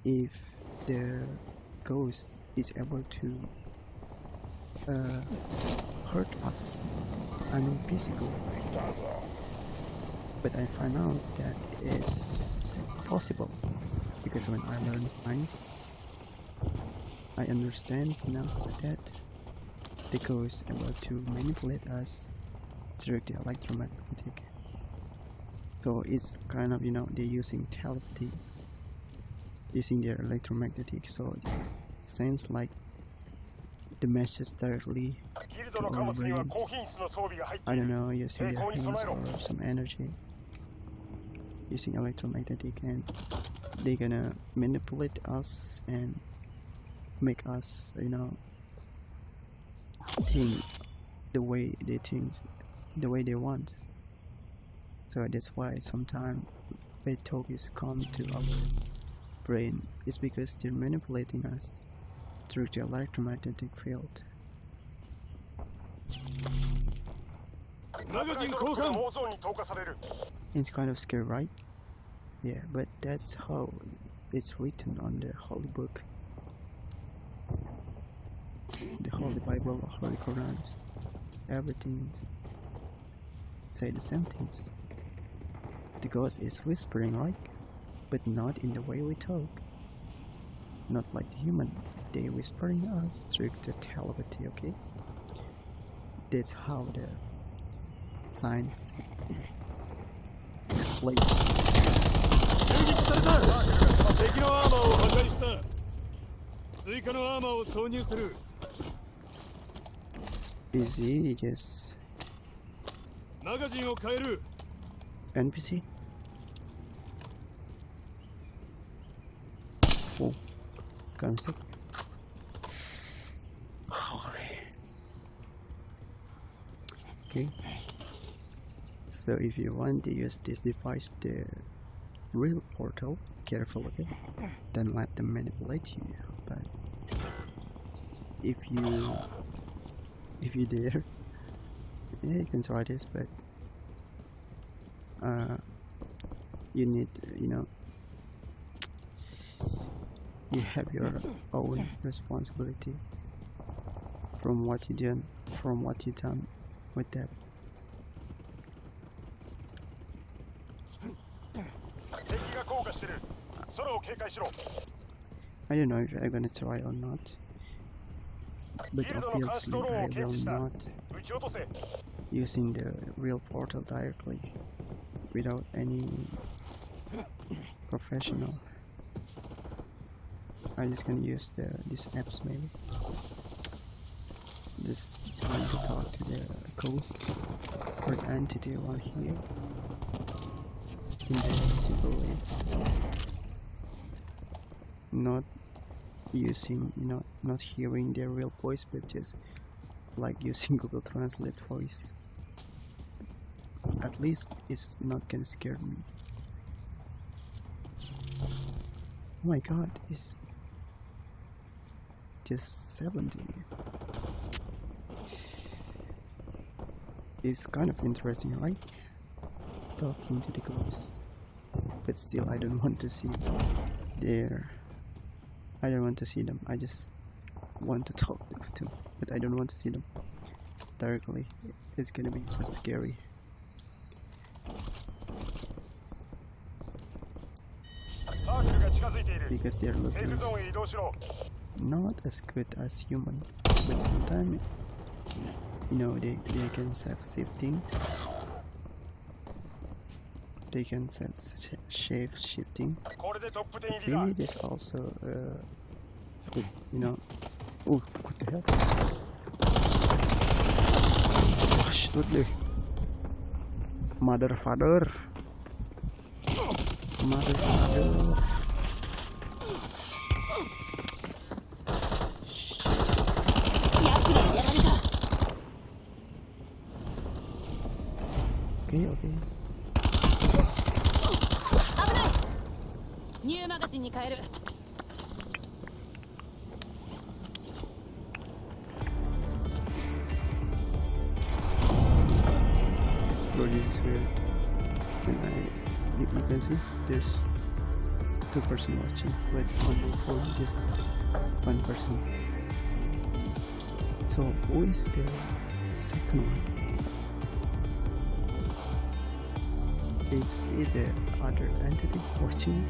if the ghost is able to hurt us, I mean physically. But I find out that it's possible because when I learn science, I understand now that the ghost is able to manipulate us through the electromagnetic. So it's kind of, they're using telepathy, using their electromagnetic, so it sounds like the message directly to our brain. I don't know, using their hands or some energy, using electromagnetic, and they're gonna manipulate us and make us, think the way they think, the way they want. So that's why sometimes bad talk is come to our brain. It's because they're manipulating us through the electromagnetic field. マガジン交換。 It's kind of scary, right? Yeah, but that's how it's written on the Holy Book, the Holy Bible, or Holy Quran. Everything say the same things. The ghost is whispering, right? But not in the way we talk. Not like the human. They whispering us through the telepathy, okay? That's how the science explain. 襲撃された。敵のアーマーを破壊した。追加のアーマーを挿入する。 Is he just マガジンを変える。 NPC? Oh, concept. Okay. So if you want to use this device, the real portal, careful, okay? Don't let them manipulate you. But if you dare, yeah, you can try this, but you need, you have your own responsibility from what you done with that. I don't know if I'm gonna try or not, but obviously I will not using the real portal directly without any professional. I'm just gonna use these apps maybe. Just trying to talk to the ghost or entity one here in the simple way. Not using, not hearing their real voice, but just like using Google Translate voice. At least it's not gonna scare me. Oh my god, it's just 70. It's kind of interesting, right? Talking to the ghosts. But still, I don't want to see I don't want to see them. I just want to talk to them, but I don't want to see them directly. It's gonna be so scary. 近づいている。 because their セ look ーフ is ゾーンへ移動しろ。 not as good as human, but sometimes they can self-shifting. They can shape shifting. これでトップ10入りだ。 Maybe this also good, oh, what the hell? Gosh, totally. Mother father. Shit. 奴らにやられた。 Okay. 危ない。ニューマガジンに変える。 Bro, this is weird. You can see there's 2 person watching, but on my phone just 1 person. So who is the second one? Is it the other entity watching?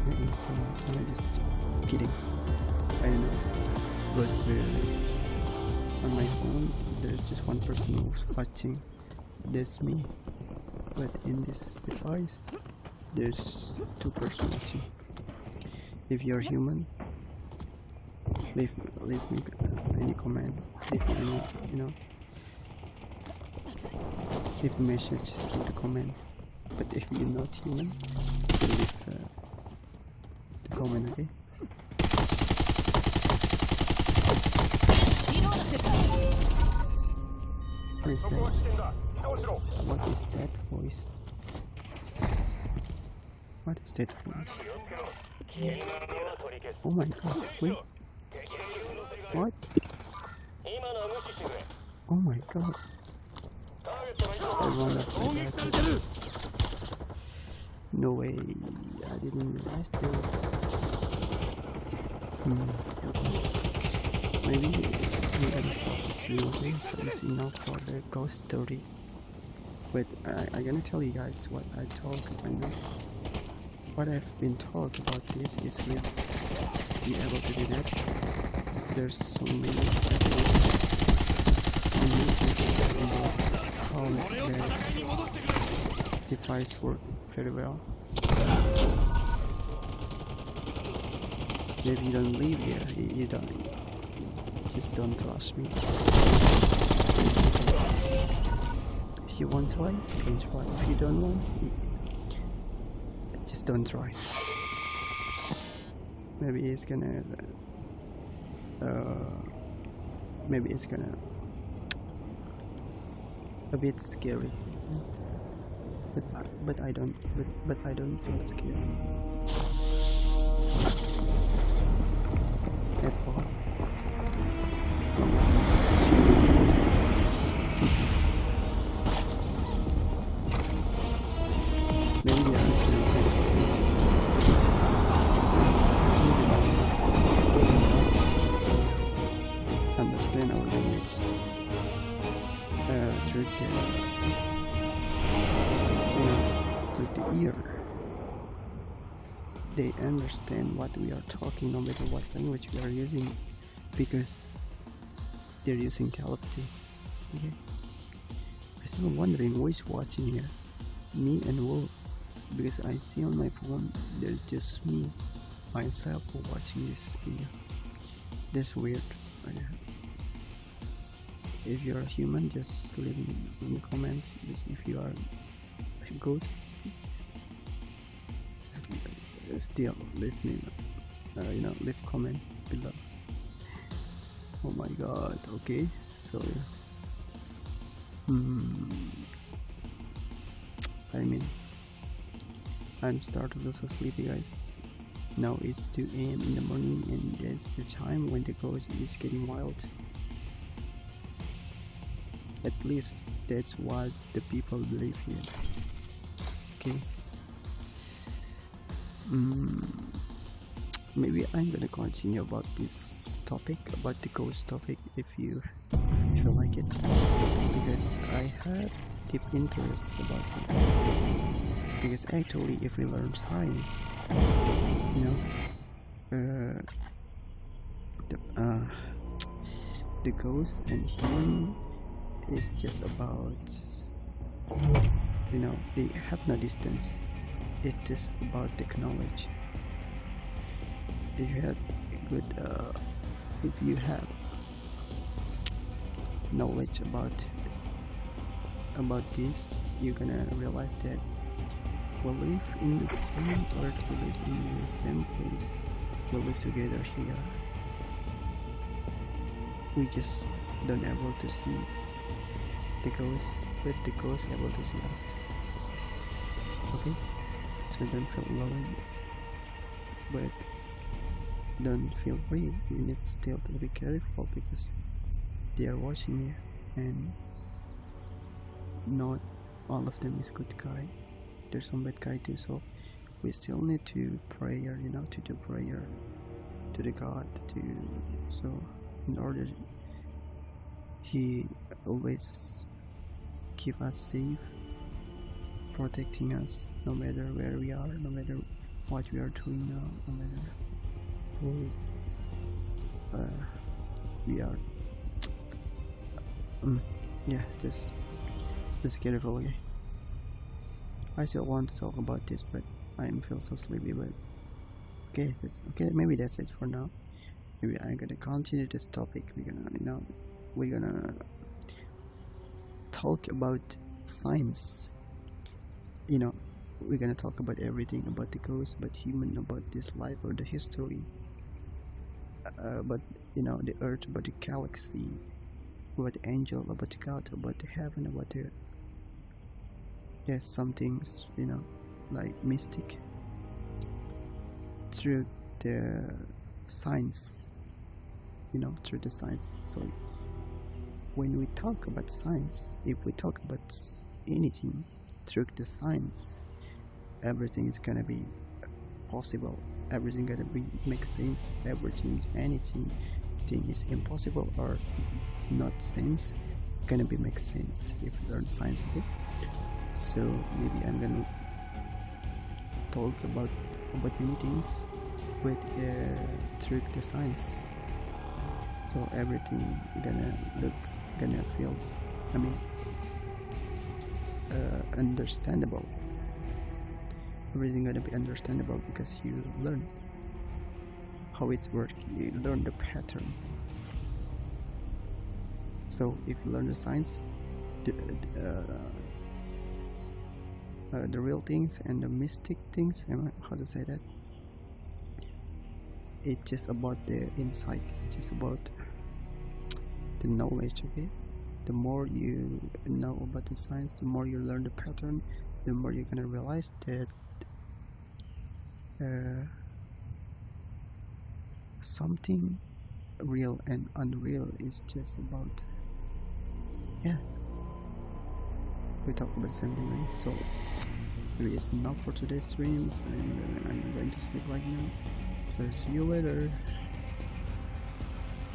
I'm just kidding. I don't know. But on my phone, there's just 1 person who's watching. That's me. But in this device, there's 2 person watching. If you're human, leave me any comment. Leave me any, leave a message through the comment. But if you're not human, still leave the comment, okay? 移動の世界。 What is そこは that? 危険だ。移動しろ。 What is that voice? What is that voice? Oh my god, wait. What? Oh my god. I wanna play that. No way, I didn't realize this. Maybe I'm gonna stop this video, okay? So it's enough for the ghost story. But I'm gonna tell you guys what I know. What I've been told about this is we'll be able to do that. There's so many videos on YouTube about how this device work very well. If you don't live here, you just don't trust me. If you want to try, you can try. If you don't want, just don't try. Maybe it's gonna a bit scary, but I don't feel scared at all, as long as I'm just shooting this. Maybe I understand our language through the ear. They understand what we are talking, no matter what language we are using, because they're using telepathy. Okay. I'm still wondering who is watching here, me and Wolf, because I see on my phone there's just me, myself, watching this video. That's weird. If you're a human, just leave me in the comments. If you are a ghost, still leave me, leave comment below. Oh my god. Okay, so I'm starting to so sleepy, guys. Now it's 2 AM in the morning, and that's the time when the ghost is getting wild. At least that's what the people believe here. Okay. Maybe I'm gonna continue about this topic, about the ghost topic, if you like it, because I have deep interest about this. Because actually, if we learn science, you know, the ghost and human is just about, you know, they have no distance. It's just about the knowledge. If you have good, if you have knowledge about this, you're gonna realize that we live in the same earth, we live in the same place, we live together here. We just don't able to see the ghost, but the ghost able to see us. Okay, so don't feel alone, but don't feel free. You need still to be careful because they are watching you, and not all of them is good guy. There's some bad guy too, so we still need to prayer, you know, to do prayer to the God, so in order He always keep us safe, protecting us no matter where we are, no matter what we are doing now, no matter who we are. Yeah, just careful, okay? I still want to talk about this, but I feel so sleepy. But okay, maybe that's it for now. Maybe I'm gonna continue this topic. We're gonna talk about science. You know, we're gonna talk about everything about the ghost, about human, about this life or the history. But you know, the earth, about the galaxy, about the angel, about the God, about the heaven, about the some things, you know, like mystic through the science, you know, through the science. So when we talk about science, if we talk about anything through the science, everything is gonna be possible, everything gonna be make sense, anything is impossible or not sense gonna be make sense if you learn science. Okay, so maybe I'm gonna talk about many things with through the science, so everything gonna feel, understandable. Everything gonna be understandable because you learn how it works, you learn the pattern. So if you learn the science, the real things and the mystic things, how to say that, it's just about the insight, it's just about the knowledge. Okay, the more you know about the science, the more you learn the pattern, the more you're gonna realize that something real and unreal is just about, we talk about the same thing, right? So maybe it's enough for today's streams, and I'm going to sleep right now, so see you later.